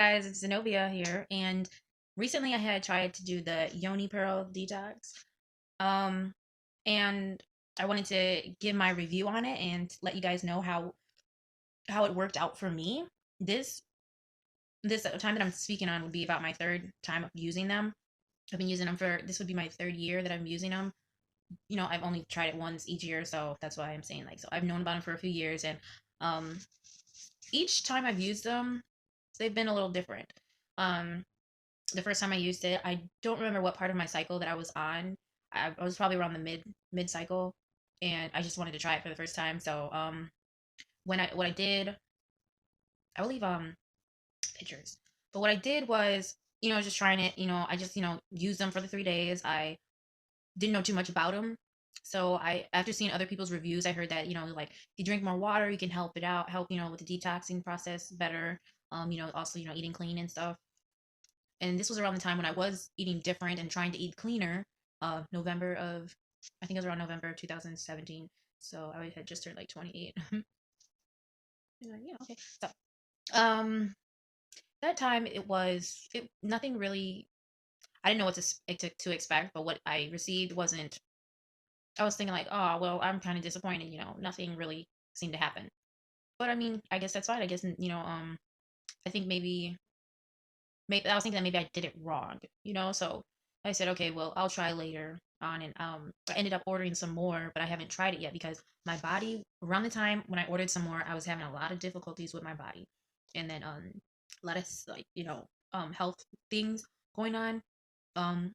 guys, it's Zenobia here, and recently I had tried to do the Yoni Pearl detox. Um, and I wanted to give my review on it and let you guys know how it worked out for me. This this time that I'm speaking on would be about my third time of using them. I've been using them for this would be my third year that I'm using them. I've only tried it once each year, so that's why I'm saying so I've known about them for a few years, and um each time I've used them, they've been a little different. Um, the first time I used it, I don't remember what part of my cycle that I was on. I was probably around the mid cycle, and I just wanted to try it for the first time. So when I what I did, I will leave pictures. But what I did was, just trying it. I just used them for the 3 days. I didn't know too much about them. So after seeing other people's reviews, I heard that, like if you drink more water, you can help it out, help, with the detoxing process better. Also, eating clean and stuff. And this was around the time when I was eating different and trying to eat cleaner. November of, I think it was around November of 2017. So I had just turned like 28. Yeah, okay. So, um, that time it nothing really. I didn't know what to expect, but what I received wasn't. I was thinking like, oh well, I'm kind of disappointed. Nothing really seemed to happen. But I mean, I guess that's fine. I guess I think maybe I was thinking that maybe I did it wrong. So I said, okay, well, I'll try later on, and I ended up ordering some more, but I haven't tried it yet because my body around the time when I ordered some more, I was having a lot of difficulties with my body, and then a lot of like health things going on. I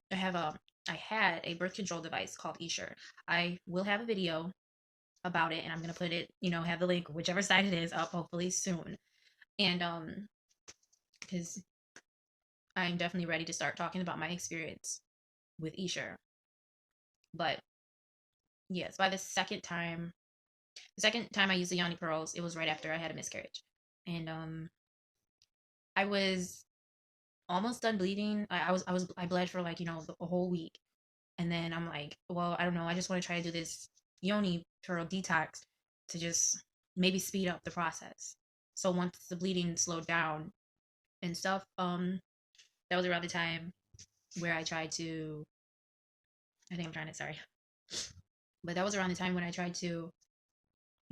had a birth control device called eSure. I will have a video about it, and I'm gonna put it, have the link, whichever side it is, up hopefully soon. And because I'm definitely ready to start talking about my experience with eSure. But yes, by the second time I used the Yoni Pearls, it was right after I had a miscarriage, and I was almost done bleeding. I bled for like a whole week, and then I'm like, well, I don't know. I just want to try to do this Yoni Pearl detox to just maybe speed up the process. So once the bleeding slowed down and stuff, that was around the time where I tried to. I think I'm trying to. Sorry, but that was around the time when I tried to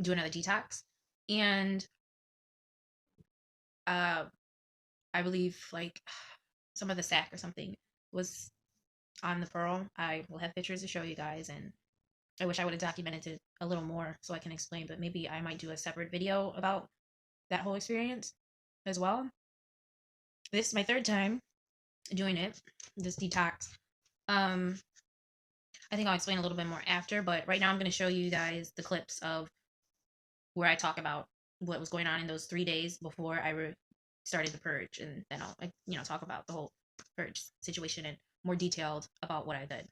do another detox, and uh, I believe like some of the sac or something was on the pearl. I will have pictures to show you guys, and I wish I would have documented it a little more so I can explain, but maybe I might do a separate video about that whole experience as well. This is my third time doing it, this detox. Um, I think I'll explain a little bit more after, but right now I'm going to show you guys the clips of where I talk about what was going on in those 3 days before I started the purge, and then I'll talk about the whole purge situation and more detailed about what I did.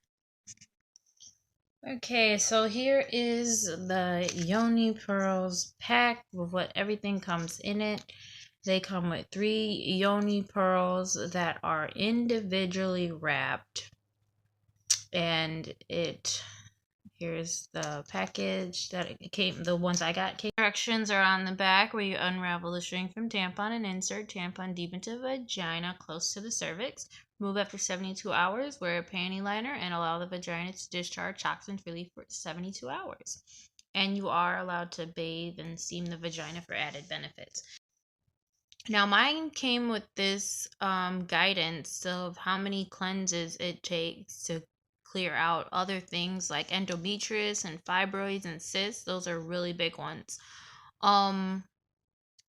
Okay, so here is the Yoni Pearls pack with what everything comes in it. They come with 3 Yoni Pearls that are individually wrapped. And here's the package that it came, the ones I got. Directions are on the back where you unravel the string from tampon and insert tampon deep into vagina close to the cervix. Remove after 72 hours, wear a panty liner, and allow the vagina to discharge toxin freely for 72 hours. And you are allowed to bathe and steam the vagina for added benefits. Now, mine came with this guidance of how many cleanses it takes to clear out other things like endometriosis and fibroids and cysts. Those are really big ones.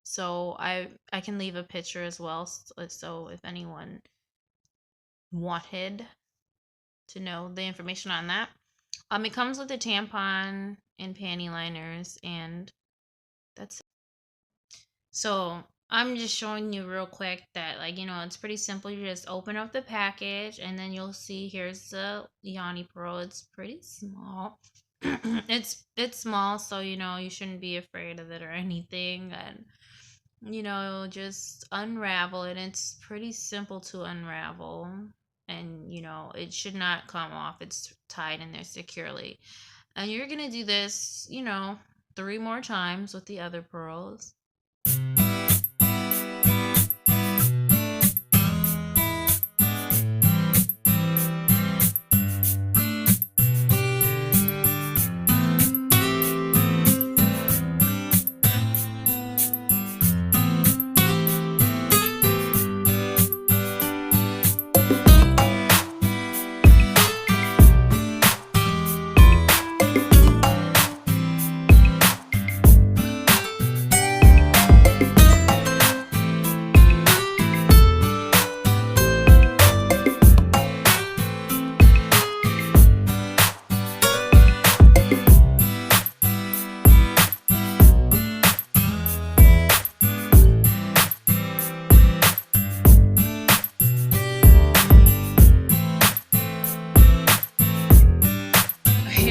So I can leave a picture as well, so if anyone wanted to know the information on that. It comes with a tampon and panty liners, and that's it. So I'm just showing you real quick that it's pretty simple. You just open up the package, and then you'll see here's the Yoni Pearl. It's pretty small. it's small, so you shouldn't be afraid of it or anything. And just unravel it. It's pretty simple to unravel, and it should not come off. It's tied in there securely, and you're gonna do this 3 more times with the other pearls.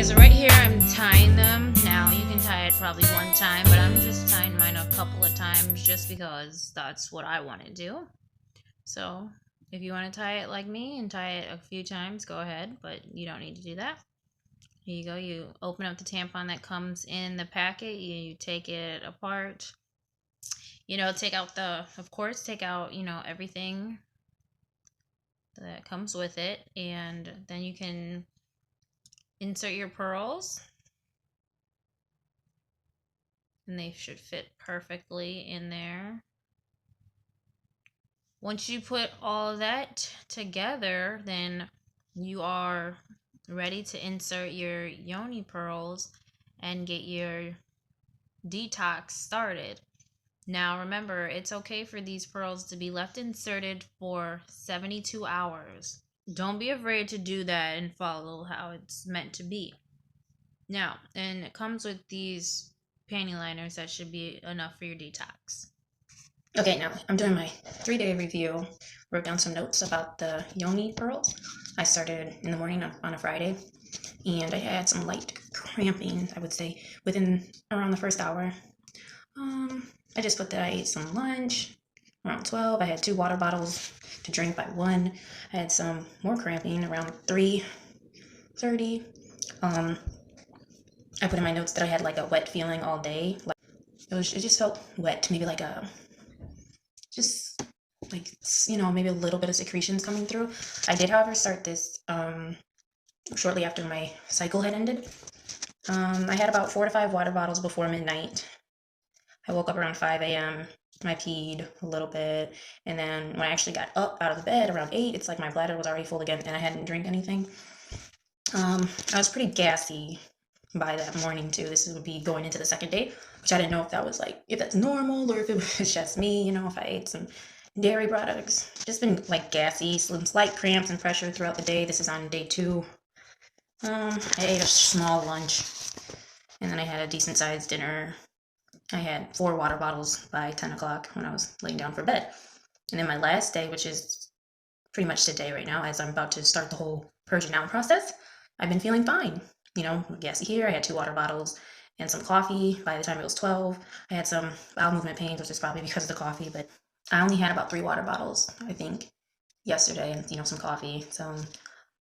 Okay, so right here I'm tying them. Now you can tie it probably one time, but I'm just tying mine a couple of times just because that's what I want to do. So if you want to tie it like me and tie it a few times, go ahead, but you don't need to do that. Here you go. You open up the tampon that comes in the packet. You take it apart. You know, take out of course, take out, everything that comes with it. And then you can insert your pearls. And they should fit perfectly in there. Once you put all that together, then you are ready to insert your Yoni Pearls and get your detox started. Now remember, it's okay for these pearls to be left inserted for 72 hours. Don't be afraid to do that and follow how it's meant to be. Now, and it comes with these panty liners that should be enough for your detox. Okay, now I'm doing my 3-day review. Wrote down some notes about the Yoni Pearls. I started in the morning on a Friday, and I had some light cramping, I would say, within around the first hour. I just put that I ate some lunch around 12. I had 2 water bottles to drink by 1. I had some more cramping around 3:30. I put in my notes that I had like a wet feeling all day. Like it just felt wet, maybe like maybe a little bit of secretions coming through. I did, however, start this shortly after my cycle had ended. I had about 4 to 5 water bottles before midnight. I woke up around 5 a.m. I peed a little bit, and then when I actually got up out of the bed around 8, it's like my bladder was already full again, and I hadn't drank anything. I was pretty gassy by that morning too. This would be going into the second day, which I didn't know if that's normal or if it was just me, if I ate some dairy products. Just been like gassy, some slight cramps and pressure throughout the day. This is on day 2. I ate a small lunch, and then I had a decent sized dinner. I had 4 water bottles by 10 o'clock when I was laying down for bed. And then my last day, which is pretty much today right now, as I'm about to start the whole purging out process, I've been feeling fine. Gassy here. I had 2 water bottles and some coffee. By the time it was 12, I had some bowel movement pains, which is probably because of the coffee, but I only had about 3 water bottles, I think, yesterday, and, some coffee. So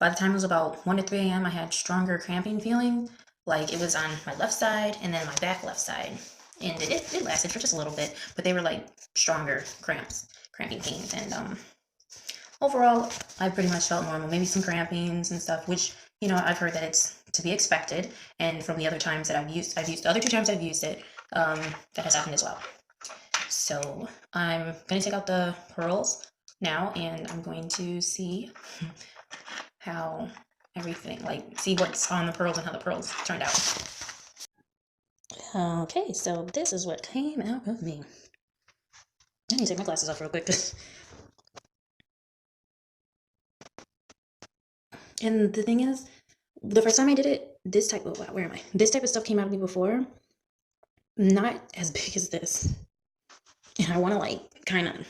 by the time it was about 1 to 3 a.m., I had stronger cramping feeling, like it was on my left side and then my back left side. And it lasted for just a little bit, but they were like stronger cramping pains. And overall, I pretty much felt normal. Maybe some crampings and stuff, which, I've heard that it's to be expected. And from the other times that I've used the other 2 times I've used it, that has happened as well. So I'm going to take out the pearls now, and I'm going to see how everything, see what's on the pearls and how the pearls turned out. Okay, so this is what came out of me. I need to take my glasses off real quick. And the thing is, the first time I did it, this type of stuff came out of me before. Not as big as this. And I want to kind of,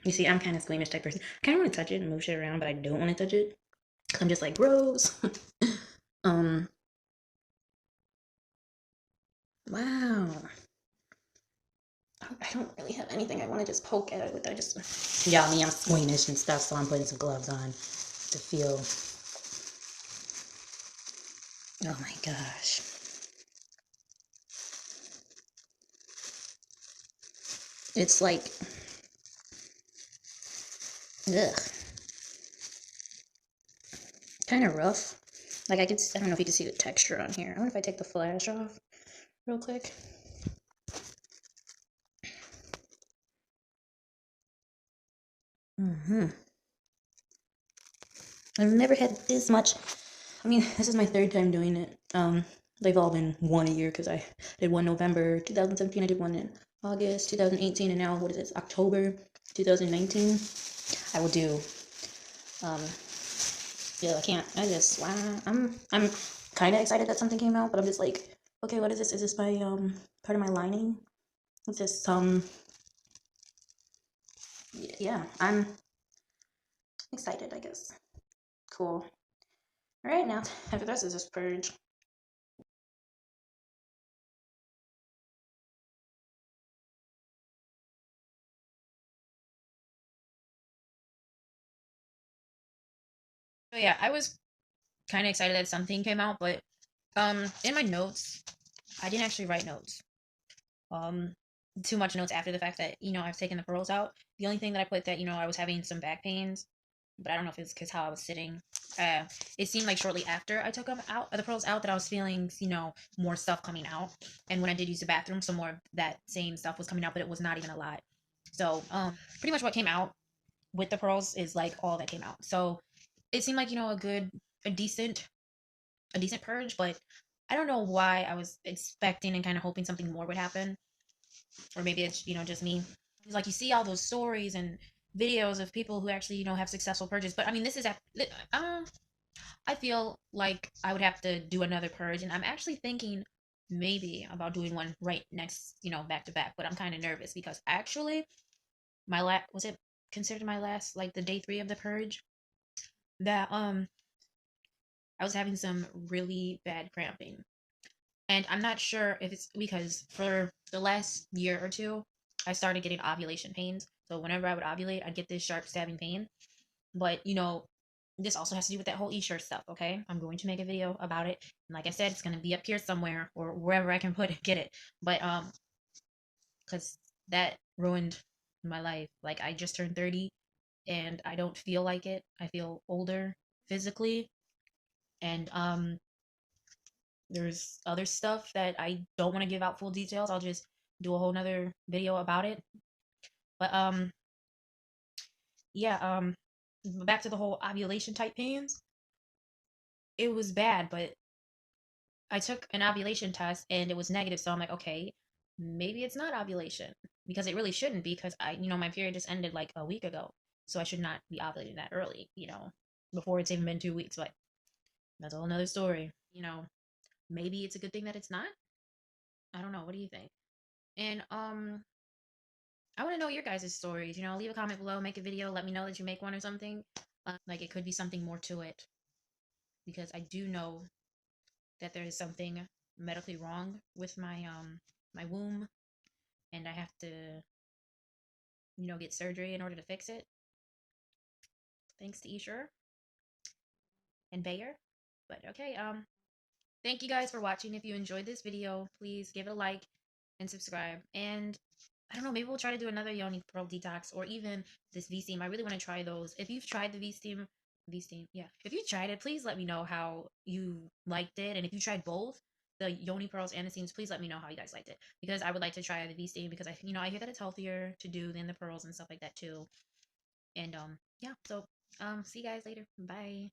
you see, I'm kind of squeamish type person. I kind of want to touch it and move shit around, but I don't want to touch it. I'm just like, gross. Wow. I don't really have anything I want to just poke at it with. I'm squeamish and stuff, so I'm putting some gloves on to feel. Oh my gosh. It's like, ugh. Kind of rough. I don't know if you can see the texture on here. I wonder if I take the flash off real quick. I've never had this much. This is my 3rd time doing it. They've all been 1 a year, because I did one November 2017, I did one in August 2018, and now, October 2019. I will do, I'm kind of excited that something came out, but I'm just like, okay, what is this? Is this my, part of my lining? Is this, yeah, I'm excited, I guess. Cool. All right, now after this is just purge. So yeah, I was kind of excited that something came out, but in my notes, I didn't actually write notes. Um, too much notes after the fact that I've taken the pearls out. The only thing that I put that I was having some back pains, but I don't know if it's because how I was sitting. Uh, it seemed like shortly after I took them out, the pearls out, that I was feeling more stuff coming out. And when I did use the bathroom, some more of that same stuff was coming out, but it was not even a lot. So pretty much what came out with the pearls is like all that came out. So it seemed like a decent purge, but I don't know why I was expecting and kind of hoping something more would happen, or maybe it's just me. It's like you see all those stories and videos of people who actually have successful purges, but I mean this is I feel like I would have to do another purge, and I'm actually thinking maybe about doing one right next, back to back. But I'm kind of nervous because actually my last was it considered my last, like the day 3 of the purge, that I was having some really bad cramping. And I'm not sure if it's because for the last year or two, I started getting ovulation pains. So whenever I would ovulate, I'd get this sharp stabbing pain. But this also has to do with that whole e-shirt stuff. Okay, I'm going to make a video about it, and like I said, it's gonna be up here somewhere or wherever I can put it, get it. But because that ruined my life. Like I just turned 30, and I don't feel like it. I feel older physically, and there's other stuff that I don't want to give out full details. I'll just do a whole nother video about it. But yeah, back to the whole ovulation type pains. It was bad, but I took an ovulation test and it was negative, so I'm like, okay, maybe it's not ovulation because it really shouldn't be because my period just ended like a week ago. So I should not be ovulating that early, before it's even been 2 weeks, but that's a whole nother story. Maybe it's a good thing that it's not. I don't know. What do you think? And I want to know your guys' stories. Leave a comment below, make a video, let me know that you make one or something. Like it could be something more to it because I do know that there is something medically wrong with my womb, and I have to get surgery in order to fix it. Thanks to Esher and Bayer. But okay, thank you guys for watching. If you enjoyed this video, please give it a like and subscribe. And I don't know, maybe we'll try to do another Yoni Pearl detox or even this V-Steam. I really want to try those. If you've tried the V-Steam, yeah. If you tried it, please let me know how you liked it. And if you tried both, the Yoni Pearls and the steams, please let me know how you guys liked it. Because I would like to try the V-Steam because I hear that it's healthier to do than the pearls and stuff like that too. And yeah, so see you guys later. Bye.